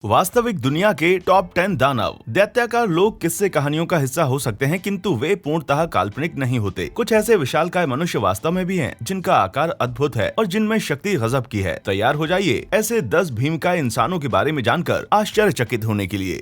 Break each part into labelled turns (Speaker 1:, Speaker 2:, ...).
Speaker 1: वास्तविक दुनिया के टॉप 10 दानव दैत्याकार लोग किस्से कहानियों का हिस्सा हो सकते हैं, किंतु वे पूर्णतः काल्पनिक नहीं होते। कुछ ऐसे विशालकाय मनुष्य वास्तव में भी हैं, जिनका आकार अद्भुत है और जिनमें शक्ति गजब की है। तैयार हो जाइए ऐसे 10 भीमकाय इंसानों के बारे में जानकर आश्चर्यचकित होने के लिए।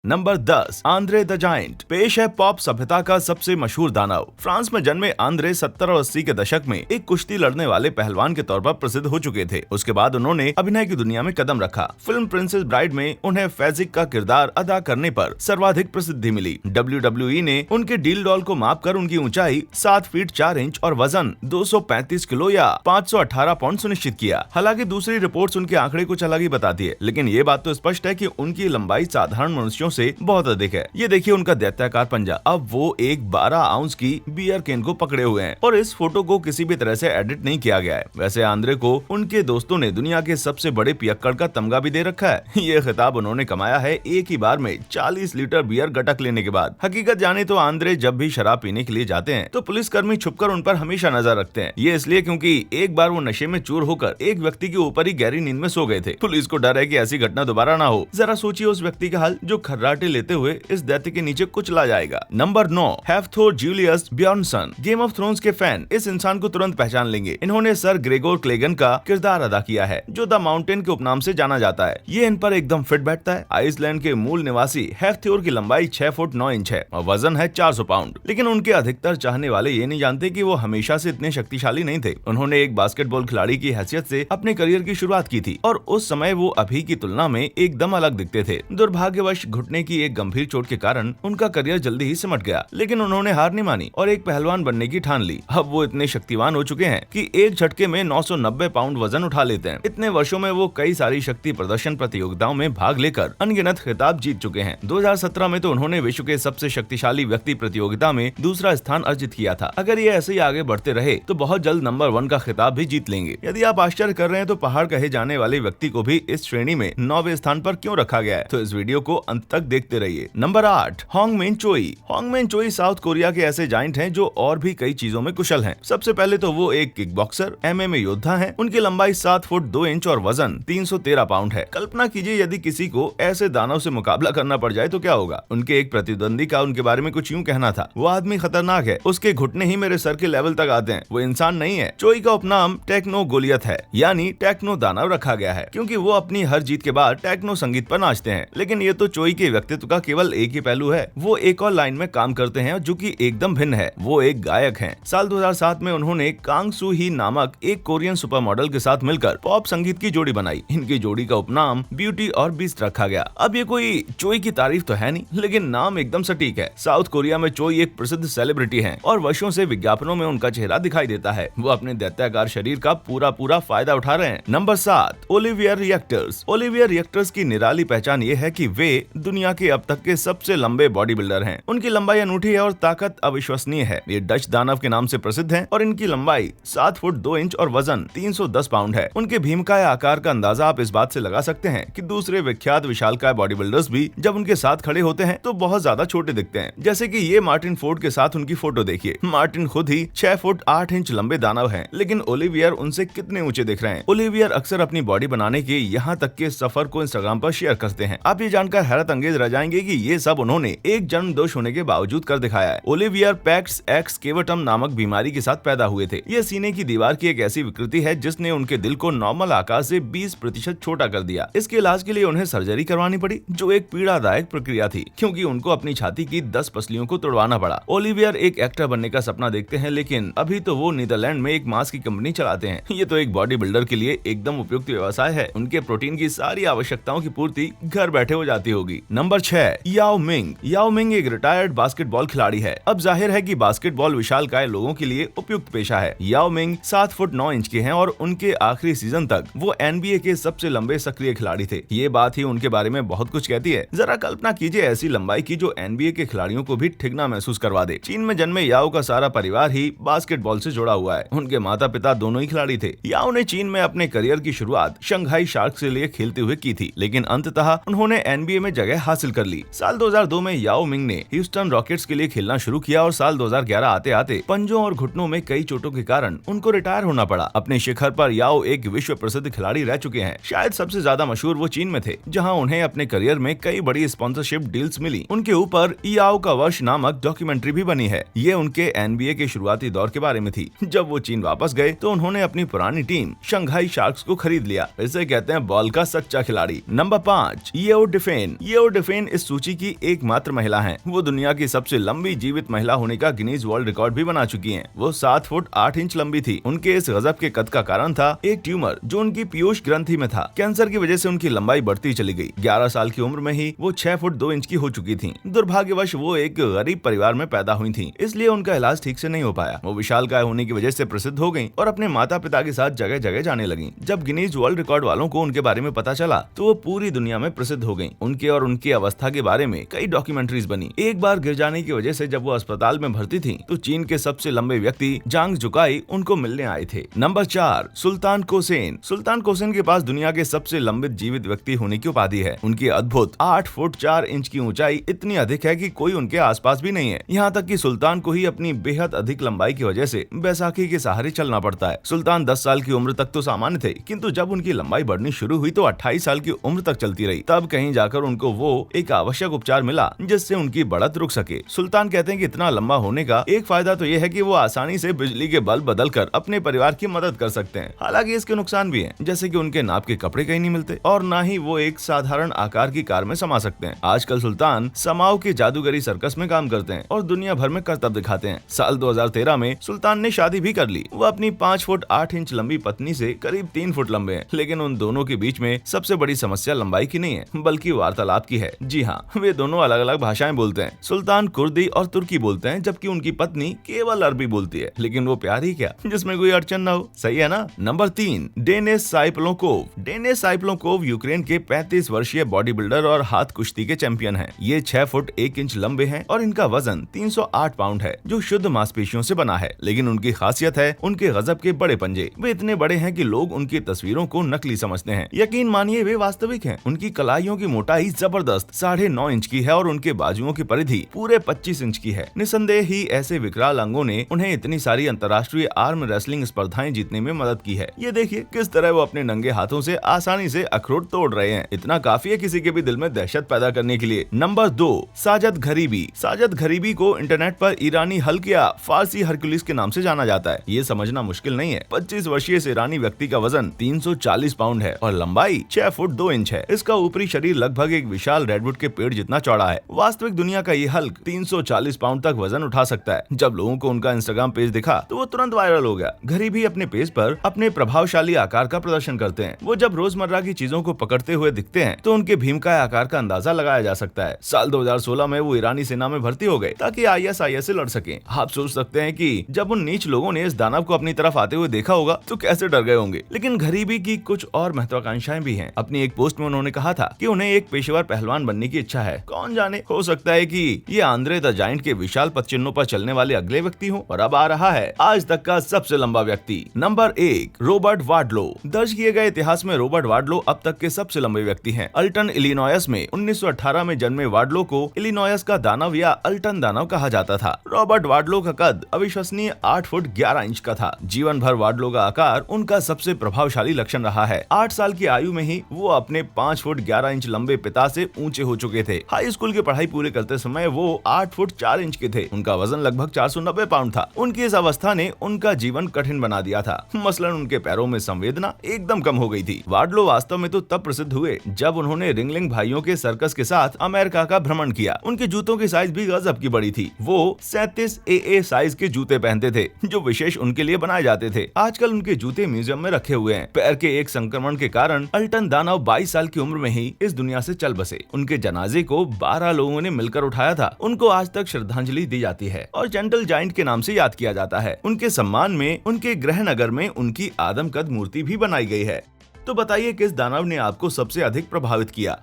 Speaker 1: Number 10, Andre the giant. पेश है पॉप सभ्यता का सबसे मशहूर दानव। फ्रांस में जन्मे आंद्रे 70 और 80 के दशक में एक कुश्ती लड़ने वाले पहलवान के तौर पर प्रसिद्ध हो चुके थे। उसके बाद उन्होंने अभिनय की दुनिया में कदम रखा। फिल्म प्रिंसेस ब्राइड में उन्हें फैजिक का किरदार अदा करने पर सर्वाधिक प्रसिद्धि मिली। WWE ने उनके डील डॉल को मापकर उनकी ऊंचाई 7 फीट 4 इंच और वजन 235 किलो या 518 पाउंड सुनिश्चित किया। हालांकि दूसरी रिपोर्ट्स उनके आंकड़े कुछ अलग ही बताती है, लेकिन ये बात तो स्पष्ट है कि उनकी लंबाई साधारण मनुष्यों से बहुत अधिक है। ये देखिए उनका दैत्याकार पंजा। अब वो एक 12 आउंस की बियर कैन को पकड़े हुए हैं और इस फोटो को किसी भी तरह से एडिट नहीं किया गया है। वैसे आंद्रे को उनके दोस्तों ने दुनिया के सबसे बड़े पियक्कड़ का तमगा भी दे रखा है। ये खिताब उन्होंने कमाया है एक ही बार में 40 लीटर बियर गटक लेने के बाद। हकीकत जाने तो आंद्रे जब भी शराब पीने के लिए जाते हैं तो पुलिसकर्मी छुपकर उन पर हमेशा नजर रखते हैं। ये इसलिए क्योंकि एक बार वो नशे में चूर होकर एक व्यक्ति के ऊपर ही गहरी नींद में सो गए थे। पुलिस को डर है कि ऐसी घटना दोबारा ना हो। जरा सोचिए उस व्यक्ति का हाल जो खर्राटे लेते हुए इस दैत्य के नीचे कुचला जाएगा। Number 9, Hafthor Julius Bjornsson. Game of Thrones के फैन इस इंसान को तुरंत पहचान लेंगे। इन्होंने सर ग्रेगोर क्लेगन का किरदार अदा किया है, जो द माउंटेन के उपनाम से जाना जाता है। ये इन पर एकदम फिट बैठता है। आइसलैंड के मूल निवासी हैफ्थोर की लंबाई 6 फुट 9 इंच है और वजन है 400 पाउंड। लेकिन उनके अधिकतर चाहने वाले ये नहीं जानते कि वो हमेशा से इतने शक्तिशाली नहीं थे। उन्होंने एक बास्केटबॉल खिलाड़ी की हैसियत से अपने करियर की शुरुआत की थी और उस समय वो अभी की तुलना में एकदम अलग दिखते थे। दुर्भाग्यवश घुटने की एक गंभीर चोट के कारण उनका करियर जल्दी ही सिमट गया, लेकिन उन्होंने हार नहीं मानी और एक पहलवान बनने की ठान ली। अब वो इतने शक्तिवान हो चुके हैं कि एक झटके में 990 पाउंड वजन उठा लेते हैं। इतने वर्षों में वो कई सारी शक्ति प्रदर्शन प्रतियोगिताओं में भाग लेकर अनगिनत खिताब जीत चुके हैं। 2017 में तो उन्होंने विश्व के सबसे शक्तिशाली व्यक्ति प्रतियोगिता में दूसरा स्थान अर्जित किया था। अगर ये ऐसे ही आगे बढ़ते रहे तो बहुत जल्द नंबर 1 का खिताब भी जीत लेंगे। यदि आप आश्चर्य कर रहे हैं तो पहाड़ कहे जाने वाले व्यक्ति को भी इस श्रेणी में 9वें स्थान पर क्यों रखा गया है, तो इस वीडियो को अंत तक देखते रहिए। नंबर 8, होंगमिन चोई। होंगमिन चोई साउथ कोरिया के ऐसे जाइंट हैं जो और भी कई चीजों में कुशल हैं। सबसे पहले तो वो एक किक बॉक्सर MMA योद्धा हैं। उनकी लंबाई 7 फुट 2 इंच और वजन 313 पाउंड है। कल्पना कीजिए यदि किसी को ऐसे दानव से मुकाबला करना पड़ जाए तो क्या होगा। उनके एक प्रतिद्वंदी का उनके बारे में कुछ यूं कहना था, वो आदमी खतरनाक है, उसके घुटने ही मेरे सर के लेवल तक आते हैं, वो इंसान नहीं है। चोई का उपनाम टेक्नो गोलियत है, यानी टेक्नो दानव रखा गया है, क्योंकि वो अपनी हर जीत के बाद टेक्नो संगीत पर नाचते हैं। लेकिन ये तो चोई के व्यक्तित्व का केवल एक ही पहलू है। वो एक और लाइन में काम करते हैं जो कि एकदम भिन्न है। वो एक गायक हैं। साल 2007 में उन्होंने कांग सू ही नामक एक कोरियन सुपर मॉडल के साथ मिलकर पॉप संगीत की जोड़ी बनाई। इनकी जोड़ी का उपनाम ब्यूटी और बीस्ट रखा गया। अब ये कोई चोई की तारीफ तो है नहीं, लेकिन नाम एकदम सटीक है। साउथ कोरिया में चोई एक प्रसिद्ध सेलिब्रिटी हैं और वर्षों से विज्ञापनों में उनका चेहरा दिखाई देता है। वो अपने दैत्याकार शरीर का पूरा फायदा उठा रहे हैं। Number 7, Olivier reactors. Olivier reactors की निराली पहचान ये है कि वे दुनिया के अब तक के सबसे लंबे बॉडी बिल्डर हैं। उनकी लंबाई अनूठी है और ताकत अविश्वसनीय है। ये डच दानव के नाम से प्रसिद्ध हैं और इनकी लंबाई 7 फुट 2 इंच और वजन 310 पाउंड है। उनके भीमकाय आकार का अंदाजा आप इस बात से लगा सकते हैं कि दूसरे विख्यात विशालकाय बॉडी बिल्डर्स भी जब उनके साथ खड़े होते हैं तो बहुत ज्यादा छोटे दिखते हैं। जैसे कि ये मार्टिन फोर्ड के साथ उनकी फोटो देखिए। मार्टिन खुद ही 6 फुट 8 इंच लंबे दानव हैं, लेकिन ओलिवियर उनसे कितने ऊंचे दिख रहे हैं। ओलिवियर अक्सर अपनी बॉडी बनाने के यहाँ तक के सफर को इंस्टाग्राम पर शेयर करते हैं। आप ये जानकर हैरत अंगेज रह जाएंगे कि ये सब उन्होंने एक जन्म दोष होने के बावजूद कर दिखाया है। ओलिवियर पैक्स एक्स केवटम नामक बीमारी के साथ पैदा हुए थे। यह सीने की दीवार की एक ऐसी विकृति है जिसने उनके दिल को नॉर्मल आकार से 20% छोटा कर दिया। इसके इलाज के लिए उन्हें सर्जरी करवानी पड़ी, जो एक पीड़ादायक प्रक्रिया थी, क्योंकि उनको अपनी छाती की 10 पसलियों को तोड़वाना पड़ा। ओलिवियर एक एक्टर बनने का सपना देखते हैं, लेकिन अभी तो वो नीदरलैंड में एक मांस की कंपनी चलाते हैं। ये तो एक बॉडी बिल्डर के लिए एकदम उपयुक्त व्यवसाय है। उनके प्रोटीन की सारी आवश्यकताओं की पूर्ति घर बैठे हो जाती होगी। नंबर 6, याओ मिंग। याओ मिंग एक रिटायर्ड बास्केटबॉल खिलाड़ी है। अब जाहिर है कि बास्केटबॉल विशालकाय लोगों के लिए उपयुक्त पेशा है। याओ मिंग 7 फुट 9 इंच के हैं और उनके आखिरी सीजन तक वो NBA के सबसे लंबे सक्रिय खिलाड़ी थे। ये बात ही उनके बारे में बहुत कुछ कहती है। जरा कल्पना कीजिए ऐसी लंबाई की जो NBA के खिलाड़ियों को भी ठिगना महसूस करवा दे। चीन में जन्मे याओ का सारा परिवार ही बास्केटबॉल से जुड़ा हुआ है। उनके माता पिता दोनों ही खिलाड़ी थे। याओ ने चीन में अपने करियर की शुरुआत शंघाई शार्क से लिए खेलते हुए की थी, लेकिन अंततः उन्होंने NBA में जगह हासिल कर ली। साल 2002 में याओ मिंग ने ह्यूस्टन रॉकेट्स के लिए खेलना शुरू किया और साल 2011 आते आते पंजों और घुटनों में कई चोटों के कारण उनको रिटायर होना पड़ा। अपने शिखर पर याओ एक विश्व प्रसिद्ध खिलाड़ी रह चुके हैं। शायद सबसे ज्यादा मशहूर वो चीन में थे, जहां उन्हें अपने करियर में कई बड़ी स्पॉन्सरशिप डील्स मिली। उनके ऊपर याओ का वर्ष नामक डॉक्यूमेंट्री भी बनी है। ये उनके NBA के शुरुआती दौर के बारे में थी। जब वो चीन वापस गए तो उन्होंने अपनी पुरानी टीम शंघाई शार्क्स को खरीद लिया। इसे कहते हैं बॉल का सच्चा खिलाड़ी। नंबर 5, येओ डिफेन। येओ डिफेन इस सूची की एकमात्र महिला हैं। वो दुनिया की सबसे लंबी जीवित महिला होने का गिनीज वर्ल्ड रिकॉर्ड भी बना चुकी हैं। वो 7 फुट 8 इंच लंबी थी। उनके इस गजब के कद का कारण था एक ट्यूमर जो उनकी पीयूष ग्रंथि में था। कैंसर की वजह से उनकी लंबाई बढ़ती चली गई। 11 साल की उम्र में ही वो 6 फुट 2 इंच की हो चुकी थी। दुर्भाग्यवश वो एक गरीब परिवार में पैदा हुई थी, इसलिए उनका इलाज ठीक से नहीं हो पाया। वो विशालकाय होने की वजह से प्रसिद्ध हो गयी और अपने माता पिता के साथ जगह जगह जाने लगी। जब गिनीज वर्ल्ड रिकॉर्ड वालों को उनके बारे में पता चला तो वो पूरी दुनिया में प्रसिद्ध हो गयी। उनके और उनकी अवस्था के बारे में कई डॉक्यूमेंट्रीज बनी। एक बार गिर जाने की वजह से जब वो अस्पताल में भर्ती थी तो चीन के सबसे लंबे व्यक्ति जांग जुकाई उनको मिलने आए थे। नंबर 4, सुल्तान कोसेन। सुल्तान कोसेन के पास दुनिया के सबसे लंबित जीवित व्यक्ति होने की उपाधि है। उनकी अद्भुत 8 फुट 4 इंच की ऊंचाई इतनी अधिक है कि कोई उनके आसपास भी नहीं है। यहाँ तक कि सुल्तान को ही अपनी बेहद अधिक लंबाई की वजह से बैसाखी के सहारे चलना पड़ता है। सुल्तान 10 साल की उम्र तक तो सामान्य थे, किंतु जब उनकी लंबाई बढ़नी शुरू हुई तो 28 साल की उम्र तक चलती रही। तब कहीं जाकर उनको वो एक आवश्यक उपचार मिला जिससे उनकी बढ़त रुक सके। सुल्तान कहते हैं कि इतना लंबा होने का एक फायदा तो ये है कि वो आसानी से बिजली के बल्ब बदलकर अपने परिवार की मदद कर सकते हैं। हालांकि इसके नुकसान भी हैं, जैसे कि उनके नाप के कपड़े कहीं नहीं मिलते और ना ही वो एक साधारण आकार की कार में समा सकते हैं। आजकल सुल्तान समाओ के जादूगरी सर्कस में काम करते हैं और दुनिया भर में करतब दिखाते हैं। साल 2013 में सुल्तान ने शादी भी कर ली। वो अपनी 5 फुट 8 इंच लंबी पत्नी से करीब 3 फुट लंबे हैं, लेकिन उन दोनों के बीच में सबसे बड़ी समस्या लंबाई की नहीं है बल्कि वार्तालाप की है। जी हाँ, वे दोनों अलग अलग भाषाएं बोलते हैं। सुल्तान कुर्दी और तुर्की बोलते हैं, जबकि उनकी पत्नी केवल अरबी बोलती है। लेकिन वो प्यार ही क्या जिसमें कोई अड़चन न हो, सही है ना। Number 3, Denis Tsyplakov. Denis Tsyplakov Ukraine के 35 वर्षीय बॉडी बिल्डर और हाथ कुश्ती के चैंपियन हैं। ये 6 फुट 1 इंच लंबे हैं और इनका वजन 308 पाउंड है, जो शुद्ध मांसपेशियों से बना है। लेकिन उनकी खासियत है उनके गजब के बड़े पंजे। वे इतने बड़े हैं कि लोग उनकी तस्वीरों को नकली समझते हैं। यकीन मानिए वे वास्तविक हैं। उनकी कलाइयों की मोटाई जबरदस्त 9.5 इंच की है और उनके बाजुओं की परिधि पूरे 25 इंच की है। निसंदेह ही ऐसे विकराल अंगों ने उन्हें इतनी सारी अंतर्राष्ट्रीय आर्म रेसलिंग स्पर्धाएं जीतने में मदद की है। ये देखिए किस तरह वो अपने नंगे हाथों से आसानी से अखरोट तोड़ रहे हैं। इतना काफी है किसी के भी दिल में दहशत पैदा करने के लिए। नंबर 2, साजद घरीबी। साजद घरीबी को इंटरनेट पर ईरानी हल्क या फारसी हरकुलिस के नाम से जाना जाता है। ये समझना मुश्किल नहीं है। 25 वर्षीय इस ईरानी व्यक्ति का वजन 340 पाउंड है और लंबाई 6 फुट 2 इंच है। इसका ऊपरी शरीर लगभग एक विशाल रेडवुड के पेड़ जितना चौड़ा है। वास्तविक दुनिया का ये हल्क 340 पाउंड तक वजन उठा सकता है। जब लोगों को उनका इंस्टाग्राम पेज दिखा तो वो तुरंत वायरल हो गया। घरीबी अपने पेज पर अपने प्रभावशाली आकार का प्रदर्शन करते हैं। वो जब रोजमर्रा की चीजों को पकड़ते हुए दिखते हैं तो उनके भीमकाय आकार का अंदाजा लगाया जा सकता है। साल 2016 में वो ईरानी सेना में भर्ती हो गए ताकि ISIS से लड़ सकें। आप सोच सकते हैं कि जब उन नीच लोगों ने इस दानव को अपनी तरफ आते हुए देखा होगा तो कैसे डर गए होंगे। लेकिन घरीबी की कुछ और महत्वाकांक्षाएं भी हैं। अपनी एक पोस्ट में उन्होंने कहा था कि उन्हें एक पेशेवर पहलवान बनने की इच्छा है। कौन जाने, हो सकता है कि ये आंद्रे द जायंट के विशाल पदचिह्नों पर चलने वाले अगले व्यक्ति हों। और अब आ रहा है आज तक का सबसे लंबा व्यक्ति। Number 1, Robert वार्डलो। दर्ज किए गए इतिहास में रॉबर्ट वार्डलो अब तक के सबसे लंबे व्यक्ति हैं। अल्टन इलिनॉयस में 1918 में जन्मे वार्डलो को इलिनॉयस का दानव या अल्टन दानव कहा जाता था। रॉबर्ट वार्डलो का कद अविश्वसनीय 8 फुट 11 इंच का था। जीवन भर वार्डलो का आकार उनका सबसे प्रभावशाली लक्षण रहा है। 8 साल की आयु में ही वो अपने 5 फुट 11 इंच लंबे पिता से ऊंचे हो चुके थे। हाई स्कूल की पढ़ाई पूरे करते समय वो 8 फुट 4 इंच के थे। उनका वजन लगभग 490 पाउंड था। उनकी इस अवस्था ने उनका जीवन कठिन बना दिया था। मसलन उनके पैरों में संवेदना एकदम कम हो गई थी। वार्डलो वास्तव में तो तब प्रसिद्ध हुए जब उन्होंने रिंगलिंग भाइयों के सर्कस के साथ अमेरिका का भ्रमण किया। उनके जूतों की साइज भी गजब की बड़ी थी। वो 37 AA साइज के जूते पहनते थे जो विशेष उनके लिए बनाए जाते थे। आजकल उनके जूते म्यूजियम में रखे हुए हैं। पैर के एक संक्रमण के कारण अल्टन दानव 22 साल की उम्र में ही इस दुनिया से चल बसे। उनके जनाजे को 12 लोगों ने मिलकर उठाया था। उनको आज तक श्रद्धांजलि दी जाती है और जेंटल जायंट के नाम से याद किया जाता है। उनके सम्मान में उनके गृह नगर में उनकी आदमकद मूर्ति भी बनाई गई है। तो बताइए किस दानव ने आपको सबसे अधिक प्रभावित किया?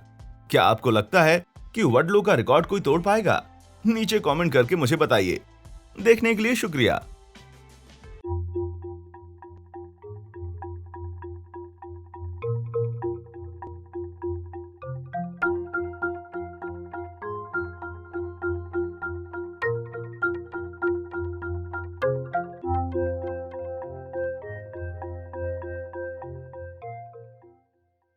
Speaker 1: क्या आपको लगता है कि वार्डलो का रिकॉर्ड कोई तोड़ पाएगा? नीचे कमेंट करके मुझे बताइए। देखने के लिए शुक्रिया।